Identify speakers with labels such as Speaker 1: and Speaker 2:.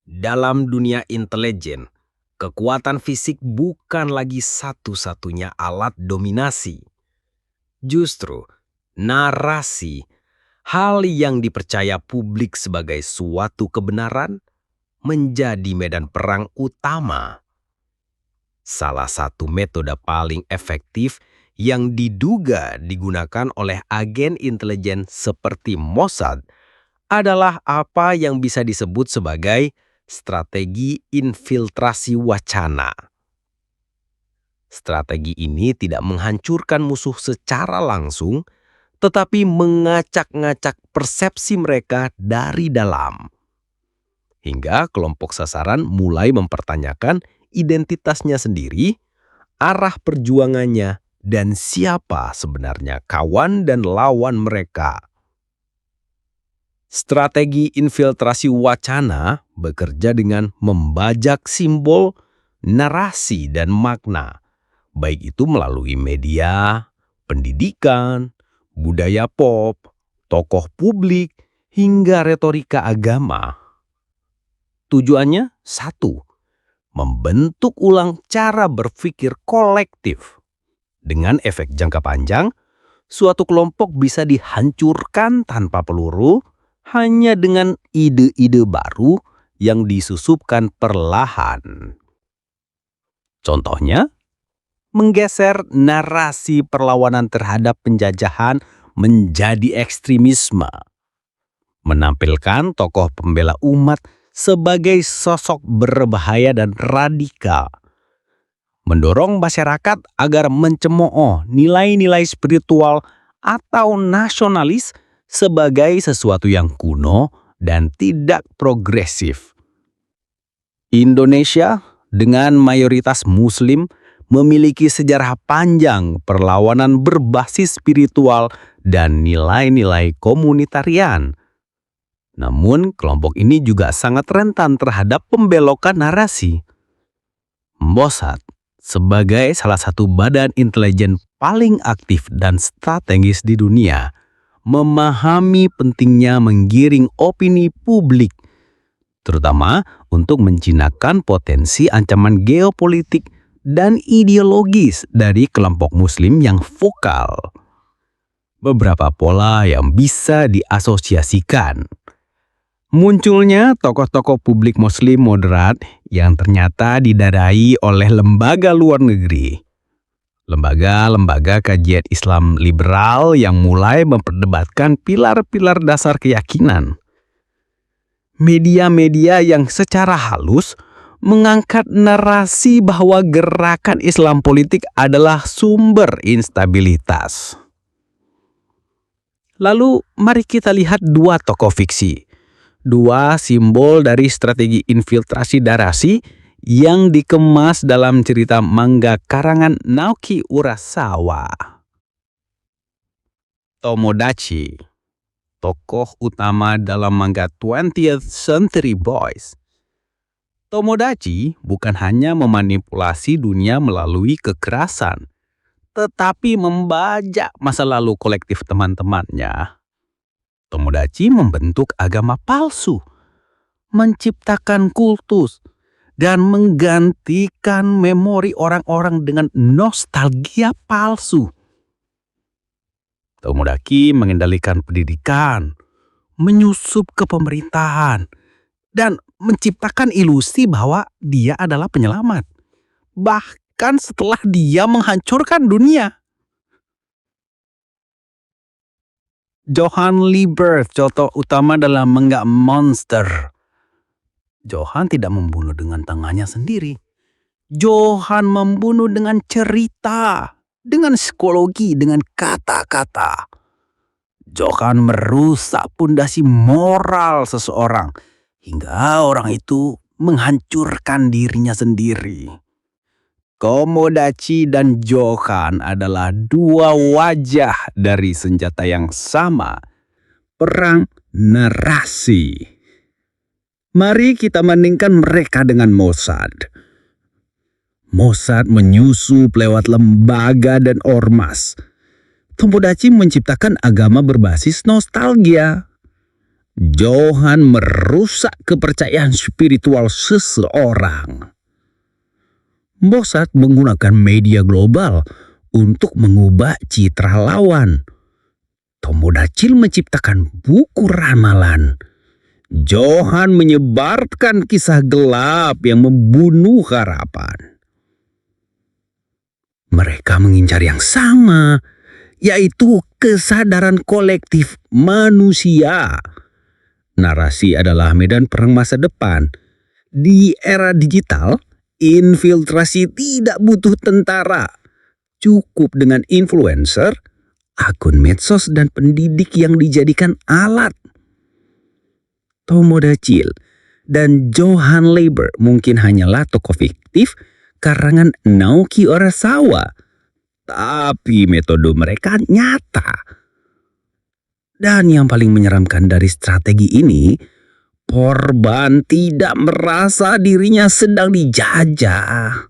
Speaker 1: Dalam dunia intelijen, kekuatan fisik bukan lagi satu-satunya alat dominasi. Justru, narasi, hal yang dipercaya publik sebagai suatu kebenaran, menjadi medan perang utama. Salah satu metode paling efektif yang diduga digunakan oleh agen intelijen seperti Mossad adalah apa yang bisa disebut sebagai strategi infiltrasi wacana. Strategi ini tidak menghancurkan musuh secara langsung, tetapi mengacak-ngacak persepsi mereka dari dalam. Hingga kelompok sasaran mulai mempertanyakan identitasnya sendiri, arah perjuangannya, dan siapa sebenarnya kawan dan lawan mereka. Strategi infiltrasi wacana bekerja dengan membajak simbol, narasi, dan makna, baik itu melalui media, pendidikan, budaya pop, tokoh publik, hingga retorika agama. Tujuannya satu, membentuk ulang cara berpikir kolektif. Dengan efek jangka panjang, suatu kelompok bisa dihancurkan tanpa peluru hanya dengan ide-ide baru yang disusupkan perlahan. Contohnya, menggeser narasi perlawanan terhadap penjajahan menjadi ekstremisme. Menampilkan tokoh pembela umat sebagai sosok berbahaya dan radikal. Mendorong masyarakat agar mencemooh nilai-nilai spiritual atau nasionalis sebagai sesuatu yang kuno dan tidak progresif. Indonesia dengan mayoritas Muslim memiliki sejarah panjang perlawanan berbasis spiritual dan nilai-nilai komunitarian. Namun, kelompok ini juga sangat rentan terhadap pembelokan narasi. Mossad, sebagai salah satu badan intelijen paling aktif dan strategis di dunia, memahami pentingnya menggiring opini publik, terutama untuk menjinakkan potensi ancaman geopolitik dan ideologis dari kelompok Muslim yang vokal. Beberapa pola yang bisa diasosiasikan. Munculnya tokoh-tokoh publik Muslim moderat yang ternyata didanai oleh lembaga luar negeri. Lembaga-lembaga kajian Islam liberal yang mulai memperdebatkan pilar-pilar dasar keyakinan. Media-media yang secara halus mengangkat narasi bahwa gerakan Islam politik adalah sumber instabilitas. Lalu mari kita lihat dua tokoh fiksi. Dua simbol dari strategi infiltrasi narasi yang dikemas dalam cerita manga karangan Naoki Urasawa. Tomodachi, tokoh utama dalam manga 20th Century Boys. Tomodachi bukan hanya memanipulasi dunia melalui kekerasan, tetapi membajak masa lalu kolektif teman-temannya. Tomodachi membentuk agama palsu, menciptakan kultus, dan menggantikan memori orang-orang dengan nostalgia palsu. Tomodachi mengendalikan pendidikan, menyusup ke pemerintahan, dan menciptakan ilusi bahwa dia adalah penyelamat. Bahkan setelah dia menghancurkan dunia. Johann Liebert, contoh utama dalam manga Monster. Johann tidak membunuh dengan tangannya sendiri. Johann membunuh dengan cerita, dengan psikologi, dengan kata-kata. Johann merusak pondasi moral seseorang hingga orang itu menghancurkan dirinya sendiri. Tomodachi dan Johann adalah dua wajah dari senjata yang sama, perang narasi. Mari kita bandingkan mereka dengan Mossad. Mossad menyusup lewat lembaga dan ormas. Tomodachi menciptakan agama berbasis nostalgia. Johan merusak kepercayaan spiritual seseorang. Mossad menggunakan media global untuk mengubah citra lawan. Tomodachi menciptakan buku ramalan. Johan menyebarkan kisah gelap yang membunuh harapan. Mereka mengincar yang sama, yaitu kesadaran kolektif manusia. Narasi adalah medan perang masa depan. Di era digital, infiltrasi tidak butuh tentara. Cukup dengan influencer, akun medsos, dan pendidik yang dijadikan alat. Tomodachi dan Johan Leiber mungkin hanyalah tokoh fiktif karangan Naoki Urasawa, tapi metode mereka nyata. Dan yang paling menyeramkan dari strategi ini, korban tidak merasa dirinya sedang dijajah.